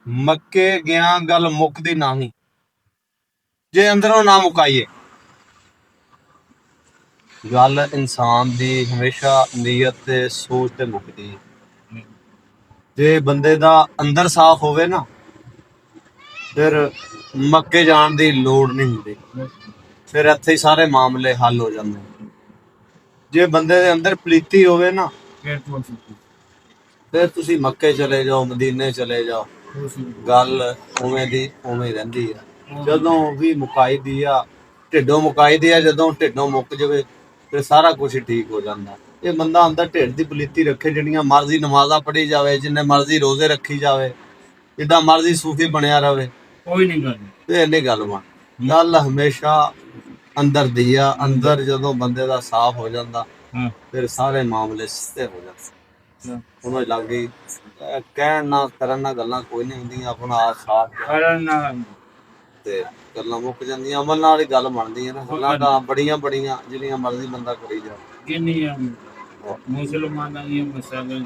ਮੱਕੇ ਗਿਆ ਗੱਲ ਮੁੱਕਦੀ ਨਹੀਂ ਜੇ ਅੰਦਰੋਂ ਨਾ ਮੁਕਾਈਏ। ਗੱਲ ਇਨਸਾਨ ਦੀ ਹਮੇਸ਼ਾ ਨੀਅਤ ਤੇ ਸੋਚ ਤੇ ਮੁੱਕਦੀ ਹੈ। ਜੇ ਬੰਦੇ ਦਾ ਅੰਦਰ ਸਾਫ਼ ਹੋਵੇ ਨਾ ਫਿਰ ਮੱਕੇ ਜਾਣ ਦੀ ਲੋੜ ਨਹੀਂ ਹੁੰਦੀ, ਫਿਰ ਇੱਥੇ ਹੀ ਸਾਰੇ ਮਾਮਲੇ ਹੱਲ ਹੋ ਜਾਂਦੇ। ਜੇ ਬੰਦੇ ਦੇ ਅੰਦਰ ਪਲੀਤੀ ਹੋਵੇ ਨਾ ਫਿਰ ਤੁਸੀਂ ਮੱਕੇ ਚਲੇ ਜਾਓ, ਮਦੀਨੇ ਚਲੇ ਜਾਓ, ਗੱਲ ਉਵੇਂ ਦੀ ਉਵੇਂ ਰਹਿੰਦੀ ਆ। ਜਦੋਂ ਵੀ ਮੁਕਾਈ ਦੀ ਆ, ਢਿੱਡੋਂ ਮੁਕਾਈ ਦੀ ਆ, ਜਦੋਂ ਢਿੱਡੋਂ ਮੁੱਕ ਜਾਵੇ ਫਿਰ ਸਾਰਾ ਕੁਝ ਹੀ ਠੀਕ ਹੋ ਜਾਂਦਾ। ਇਹ ਬੰਦਾ ਅੰਦਰ ਢਿੱਡ ਦੀ ਪਲੀਤੀ ਰੱਖੇ, ਜਿਹੜੀਆਂ ਮਰਜ਼ੀ ਨਮਾਜ਼ਾਂ ਪੜ੍ਹੀ ਜਾਵੇ, ਜਿੰਨੇ ਮਰਜ਼ੀ ਰੋਜ਼ੇ ਰੱਖੀ ਜਾਵੇ, ਜਿੱਦਾਂ ਮਰਜ਼ੀ ਸੂਫੀ ਬਣਿਆ ਰਵੇ, ਕੋਈ ਨਹੀਂ ਗੱਲ, ਇਹ ਨਹੀਂ ਗੱਲ ਬਣ। ਗੱਲ ਹਮੇਸ਼ਾ ਅੰਦਰ ਦੀ ਆ। ਅੰਦਰ ਜਦੋਂ ਬੰਦੇ ਦਾ ਸਾਫ਼ ਹੋ ਜਾਂਦਾ ਫਿਰ ਸਾਰੇ ਮਾਮਲੇ ਸਿੱਧੇ ਹੋ ਜਾਂਦੇ। ਉਹਨੂੰ ਲੱਗ ਗਈ ਕਹਿਣ ਨਾਲ ਕਰਨ ਨਾਲ ਗੱਲਾਂ ਕੋਈ ਨਹੀਂ ਹੁੰਦੀਆਂ, ਆਪਣਾ ਆਪ ਸਾਫ਼ ਕਰਨ ਨਾਲ ਤੇ ਗੱਲਾਂ ਮੁੱਕ ਜਾਂਦੀਆਂ। ਅਮਲ ਨਾਲ ਹੀ ਗੱਲ ਬਣਦੀ ਹੈ ਨਾ। ਗੱਲਾਂ ਤਾਂ ਬੜੀਆਂ ਬੜੀਆਂ ਜਿਹੜੀਆਂ ਮਰਜ਼ੀ ਬੰਦਾ ਕਰੀ ਜਾਵੇ। ਕਿੰਨੀਆਂ ਮੁਸਲਮਾਨਾਂ ਦੀਆਂ ਮਸਾਲਾਂ